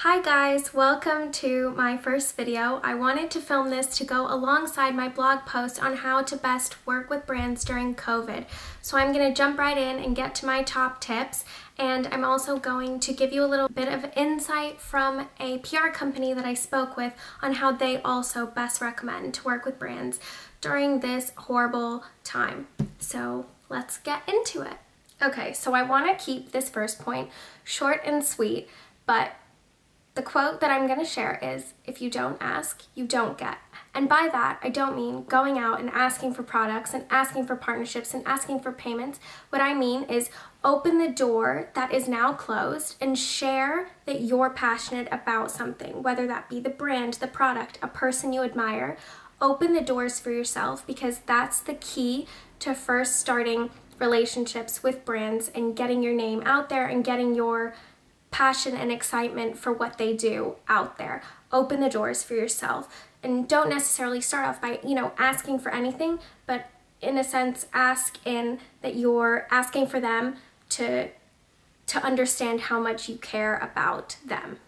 Hi guys, welcome to my first video. I wanted to film this to go alongside my blog post on how to best work with brands during COVID. So I'm going to jump right in and get to my top tips, and I'm also going to give you a little bit of insight from a PR company that I spoke with on how they also best recommend to work with brands during this horrible time. So let's get into it. Okay, so I want to keep this first point short and sweet, but the quote that I'm going to share is, if you don't ask, you don't get. And by that, I don't mean going out and asking for products and asking for partnerships and asking for payments. What I mean is open the door that is now closed and share that you're passionate about something, whether that be the brand, the product, a person you admire. Open the doors for yourself, because that's the key to first starting relationships with brands and getting your name out there and getting your passion and excitement for what they do out there. Open the doors for yourself, and don't necessarily start off by, asking for anything, but in a sense ask in that you're asking for them to understand how much you care about them.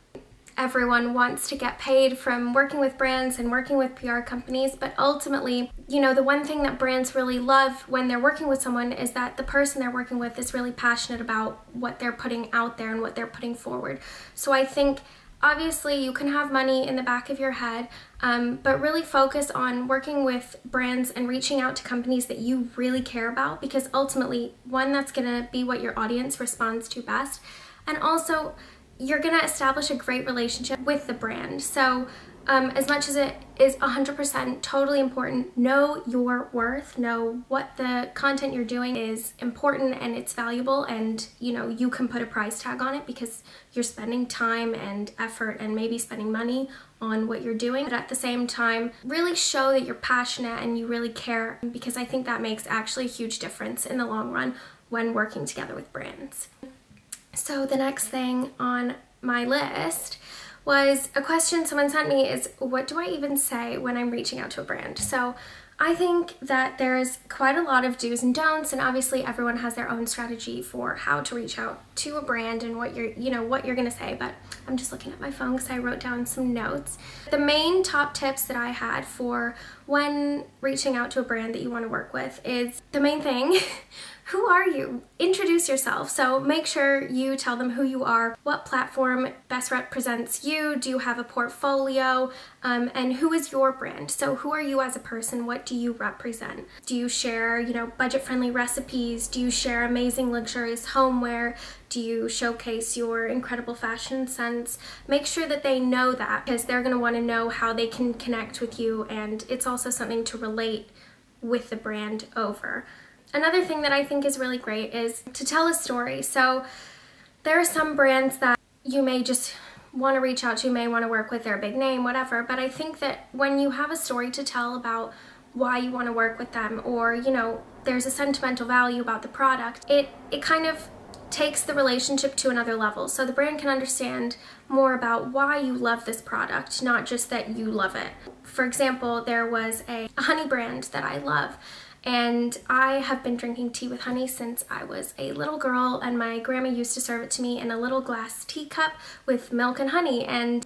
Everyone wants to get paid from working with brands and working with PR companies, but ultimately, the one thing that brands really love when they're working with someone is that the person they're working with is really passionate about what they're putting out there and what they're putting forward. So I think obviously you can have money in the back of your head, but really focus on working with brands and reaching out to companies that you really care about, because ultimately, one, that's gonna be what your audience responds to best, and also you're going to establish a great relationship with the brand. So as much as it is 100% totally important, know your worth, know what the content you're doing is important and it's valuable, and you can put a price tag on it because you're spending time and effort and maybe spending money on what you're doing. But at the same time, really show that you're passionate and you really care, because I think that makes actually a huge difference in the long run when working together with brands. So the next thing on my list was a question someone sent me is, what do I even say when I'm reaching out to a brand? So I think that there's quite a lot of do's and don'ts, and obviously everyone has their own strategy for how to reach out to a brand and what you're gonna say, but I'm just looking at my phone because I wrote down some notes. The main top tips that I had for when reaching out to a brand that you want to work with is, the main thing, who are you? Introduce yourself. So make sure you tell them who you are, what platform best represents you, do you have a portfolio, and who is your brand? So who are you as a person? What do you represent? Do you share, budget-friendly recipes? Do you share amazing, luxurious homeware? Do you showcase your incredible fashion sense? Make sure that they know that, because they're going to want to know how they can connect with you, and it's also something to relate with the brand over. Another thing that I think is really great is to tell a story. So there are some brands that you may just want to reach out to, may want to work with, their big name, whatever, but I think that when you have a story to tell about why you want to work with them, or there's a sentimental value about the product, it kind of takes the relationship to another level. So the brand can understand more about why you love this product, not just that you love it. For example, there was a honey brand that I love, and I have been drinking tea with honey since I was a little girl, and my grandma used to serve it to me in a little glass teacup with milk and honey. And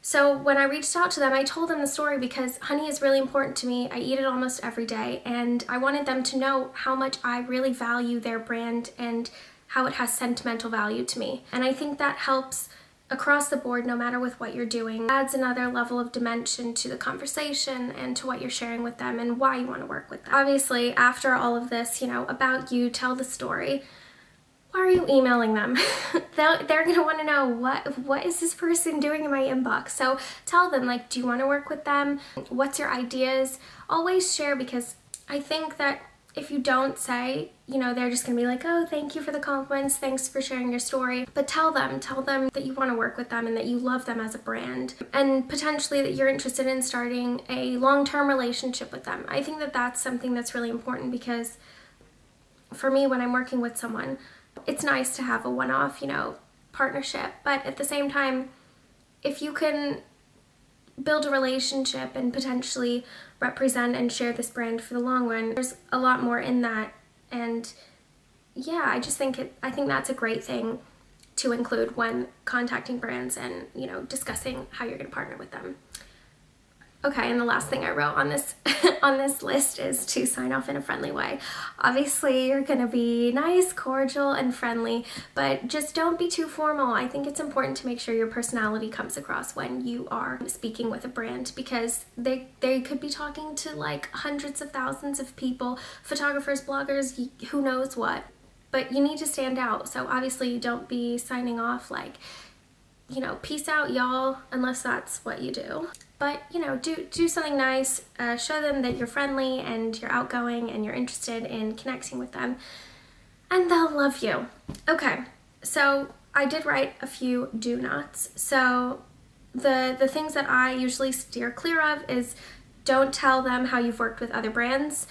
so when I reached out to them, I told them the story because honey is really important to me. I eat it almost every day, and I wanted them to know how much I really value their brand and how it has sentimental value to me. And I think that helps across the board, no matter with what you're doing. Adds another level of dimension to the conversation and to what you're sharing with them and why you want to work with them. Obviously, after all of this, about you, tell the story. Why are you emailing them? They're gonna want to know, what is this person doing in my inbox? So tell them, do you want to work with them? What's your ideas? Always share, because I think that if you don't say, they're just gonna be like, oh, thank you for the compliments, thanks for sharing your story. But tell them that you want to work with them and that you love them as a brand, and potentially that you're interested in starting a long-term relationship with them. I think that that's something that's really important, because for me, when I'm working with someone, it's nice to have a one-off, partnership, but at the same time, if you can build a relationship and potentially represent and share this brand for the long run, there's a lot more in that. And yeah, I think that's a great thing to include when contacting brands and, you know, discussing how you're going to partner with them. Okay, and the last thing I wrote on this on this list is to sign off in a friendly way. Obviously, you're gonna be nice, cordial, and friendly, but just don't be too formal. I think it's important to make sure your personality comes across when you are speaking with a brand, because they could be talking to like hundreds of thousands of people, photographers, bloggers, who knows what. But you need to stand out. So obviously, don't be signing off like, you know, peace out, y'all, unless that's what you do. But, you know, do something nice, show them that you're friendly and you're outgoing and you're interested in connecting with them, and they'll love you. Okay, so I did write a few do nots. So the things that I usually steer clear of is don't tell them how you've worked with other brands,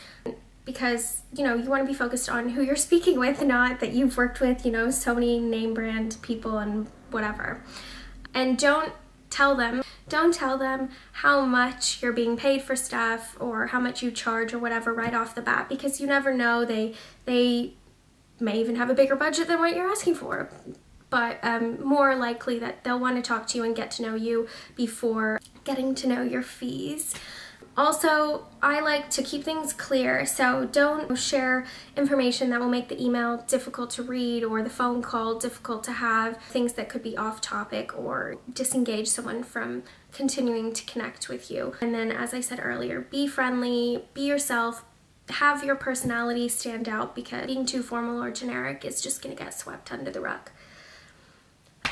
because, you know, you want to be focused on who you're speaking with, not that you've worked with, you know, so many name brand people and whatever. And don't tell them how much you're being paid for stuff or how much you charge or whatever right off the bat, because you never know, they may even have a bigger budget than what you're asking for. But more likely that they'll want to talk to you and get to know you before getting to know your fees. Also, I like to keep things clear, so don't share information that will make the email difficult to read or the phone call difficult to have, things that could be off topic or disengage someone from continuing to connect with you. And then, as I said earlier, be friendly, be yourself, have your personality stand out, because being too formal or generic is just gonna get swept under the rug.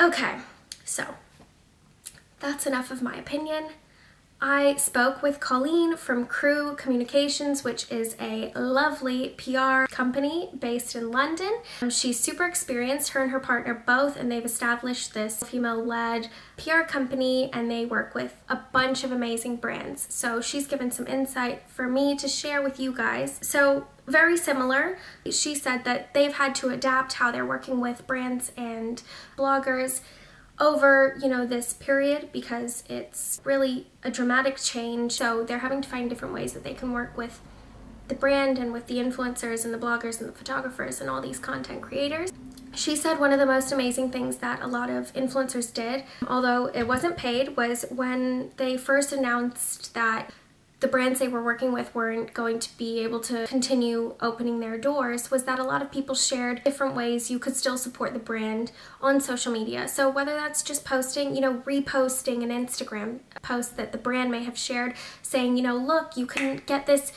Okay, so that's enough of my opinion. I spoke with Colleen from Crew Communications, which is a lovely PR company based in London. She's super experienced, her and her partner both, and they've established this female-led PR company, and they work with a bunch of amazing brands. So she's given some insight for me to share with you guys. So very similar. She said that they've had to adapt how they're working with brands and bloggers over, you know, this period, because it's really a dramatic change. So they're having to find different ways that they can work with the brand and with the influencers and the bloggers and the photographers and all these content creators. She said one of the most amazing things that a lot of influencers did, although it wasn't paid, was when they first announced that the brands they were working with weren't going to be able to continue opening their doors, was that a lot of people shared different ways you could still support the brand on social media. So whether that's just posting, you know, reposting an Instagram post that the brand may have shared saying, you know, look, you can get this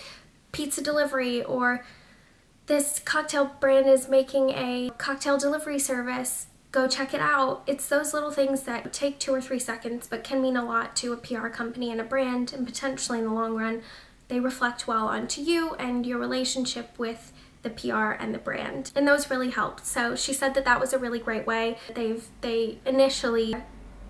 pizza delivery, or this cocktail brand is making a cocktail delivery service, go check it out. It's those little things that take 2 or 3 seconds but can mean a lot to a PR company and a brand, and potentially in the long run they reflect well onto you and your relationship with the PR and the brand, and those really helped. So she said that that was a really great way they initially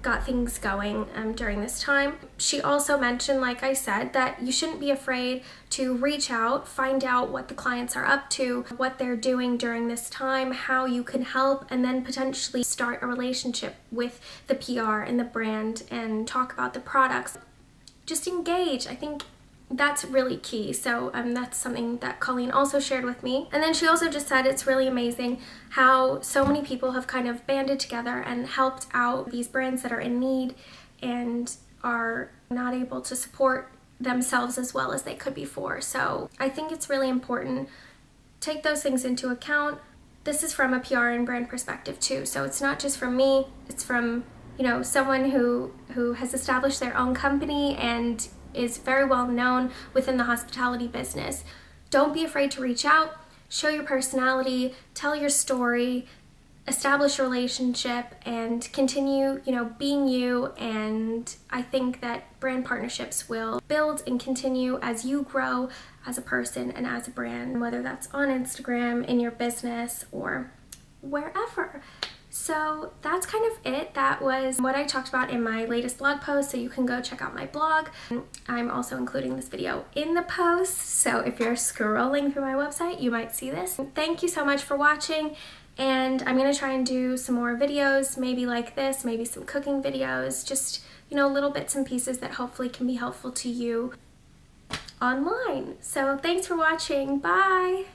got things going during this time. She also mentioned, like I said, that you shouldn't be afraid to reach out, find out what the clients are up to, what they're doing during this time, how you can help, and then potentially start a relationship with the PR and the brand and talk about the products. Just engage. I think that's really key. So that's something that Colleen also shared with me. And then she also just said it's really amazing how so many people have kind of banded together and helped out these brands that are in need and are not able to support themselves as well as they could before. So I think it's really important. Take those things into account. This is from a PR and brand perspective too. So it's not just from me, it's from, you know, someone who has established their own company and is very well known within the hospitality business. Don't be afraid to reach out, show your personality, tell your story, establish a relationship, and continue, you know, being you. And I think that brand partnerships will build and continue as you grow as a person and as a brand, whether that's on Instagram, in your business, or wherever. So that's kind of it. That was what I talked about in my latest blog post, so you can go check out my blog. I'm also including this video in the post, so if you're scrolling through my website, you might see this. Thank you so much for watching, and I'm gonna try and do some more videos, maybe like this, maybe some cooking videos, just, you know, little bits and pieces that hopefully can be helpful to you online. So thanks for watching. Bye!